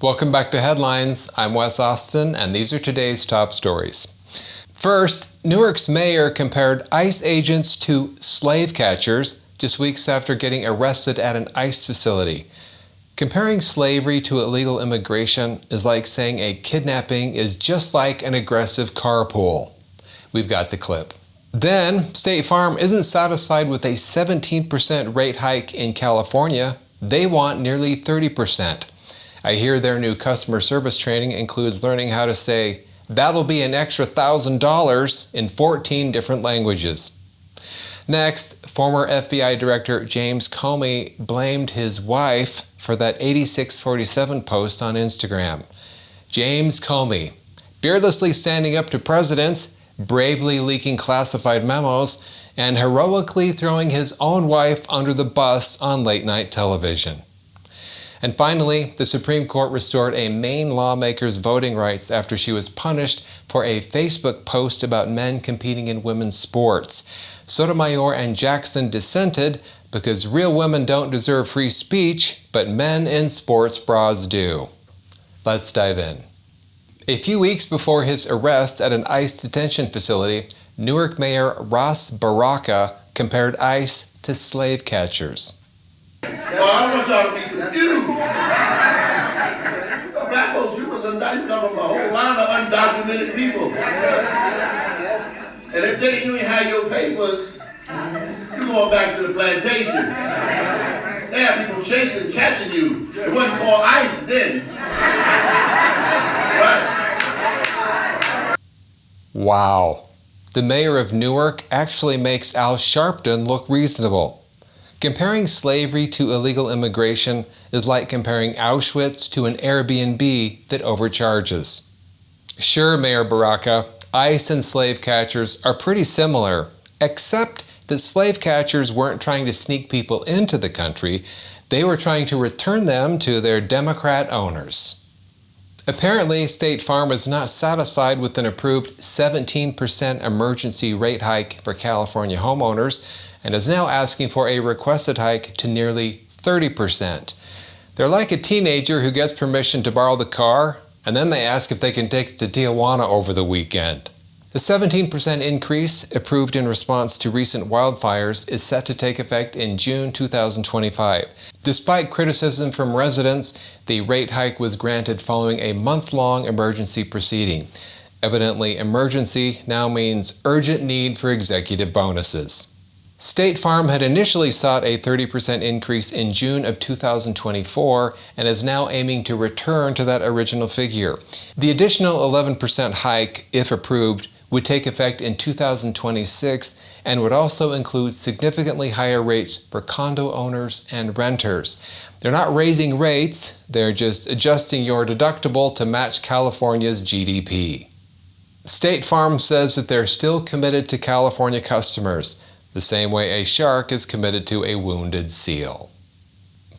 Welcome back to Headlines. I'm Wes Austin, and these are today's top stories. First, Newark's mayor compared ICE agents to slave catchers just weeks after getting arrested at an ICE facility. Comparing slavery to illegal immigration is like saying a kidnapping is just like an aggressive carpool. We've got the clip. Then, State Farm isn't satisfied with a 17% rate hike in California. They want nearly 30%. I hear their new customer service training includes learning how to say, "That'll be an extra $1,000 in 14 different languages. Next, former FBI Director James Comey blamed his wife for that 8647 post on Instagram. James Comey, fearlessly standing up to presidents, bravely leaking classified memos, and heroically throwing his own wife under the bus on late-night television. And finally, the Supreme Court restored a Maine lawmaker's voting rights after she was punished for a Facebook post about men competing in women's sports. Sotomayor and Jackson dissented because real women don't deserve free speech, but men in sports bras do. Let's dive in. A few weeks before his arrest at an ICE detention facility, Newark Mayor Ras Baraka compared ICE to slave catchers. Well, I want y'all to be confused. Black folks, you come from a whole line of undocumented people. And if you ain't have your papers, you're going back to the plantation. They have people chasing, catching you. It wasn't called ICE then. Right? Wow. The mayor of Newark actually makes Al Sharpton look reasonable. Comparing slavery to illegal immigration is like comparing Auschwitz to an Airbnb that overcharges. Sure, Mayor Baraka, ICE and slave catchers are pretty similar, except that slave catchers weren't trying to sneak people into the country, they were trying to return them to their Democrat owners. Apparently, State Farm was not satisfied with an approved 17% emergency rate hike for California homeowners and is now asking for a requested hike to nearly 30%. They're like a teenager who gets permission to borrow the car, and then they ask if they can take it to Tijuana over the weekend. The 17% increase, approved in response to recent wildfires, is set to take effect in June 2025. Despite criticism from residents, the rate hike was granted following a month-long emergency proceeding. Evidently, emergency now means urgent need for executive bonuses. State Farm had initially sought a 30% increase in June of 2024 and is now aiming to return to that original figure. The additional 11% hike, if approved, would take effect in 2026 and would also include significantly higher rates for condo owners and renters. They're not raising rates, they're just adjusting your deductible to match California's GDP. State Farm says that they're still committed to California customers, the same way a shark is committed to a wounded seal.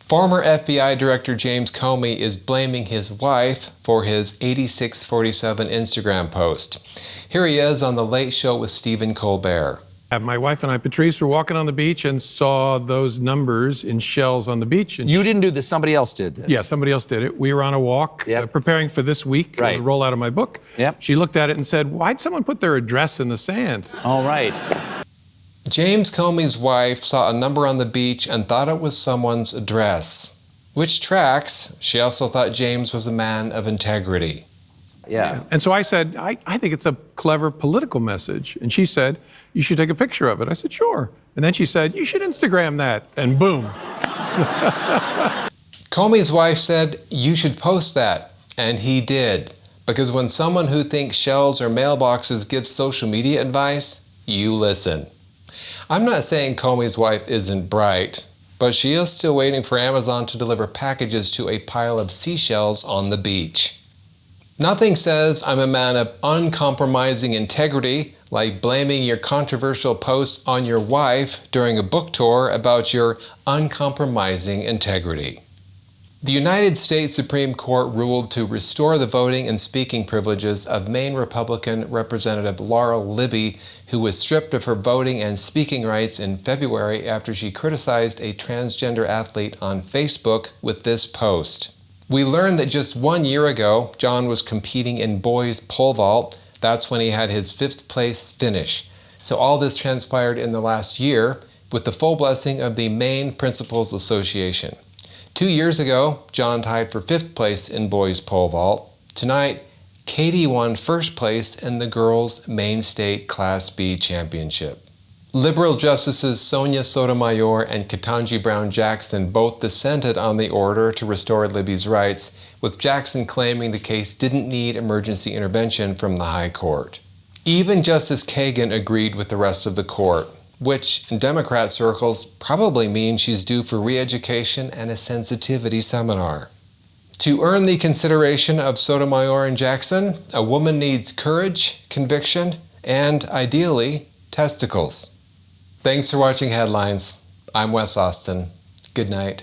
Former FBI Director James Comey is blaming his wife for his 8647 Instagram post. Here he is on The Late Show with Stephen Colbert. My wife and I, Patrice, were walking on the beach and saw those numbers in shells on the beach. And you didn't do this, somebody else did this. Yeah, somebody else did it. We were on a walk preparing for this week, the rollout of my book. Yep. She looked at it and said, "Why'd someone put their address in the sand?" All right. James Comey's wife saw a number on the beach and thought it was someone's address. Which tracks. She also thought James was a man of integrity. Yeah. And so I said, I think it's a clever political message. And she said, "You should take a picture of it." I said, "Sure." And then she said, "You should Instagram that." And boom. Comey's wife said, "You should post that." And he did. Because when someone who thinks shells or mailboxes gives social media advice, you listen. I'm not saying Comey's wife isn't bright, but she is still waiting for Amazon to deliver packages to a pile of seashells on the beach. Nothing says I'm a man of uncompromising integrity like blaming your controversial posts on your wife during a book tour about your uncompromising integrity. The United States Supreme Court ruled to restore the voting and speaking privileges of Maine Republican Representative Laurel Libby, who was stripped of her voting and speaking rights in February after she criticized a transgender athlete on Facebook with this post. We learned that just 1 year ago, John was competing in boys pole vault. That's when he had his 5th place finish. So all this transpired in the last year with the full blessing of the Maine Principals Association. 2 years ago, John tied for 5th place in boys pole vault. Tonight, Katie won 1st place in the girls' Maine State Class B Championship. Liberal Justices Sonia Sotomayor and Ketanji Brown Jackson both dissented on the order to restore Libby's rights, with Jackson claiming the case didn't need emergency intervention from the High Court. Even Justice Kagan agreed with the rest of the court, which in Democrat circles probably means she's due for re-education and a sensitivity seminar. To earn the consideration of Sotomayor and Jackson, a woman needs courage, conviction, and, ideally, testicles. Thanks for watching Headlines. I'm Wes Austin. Good night.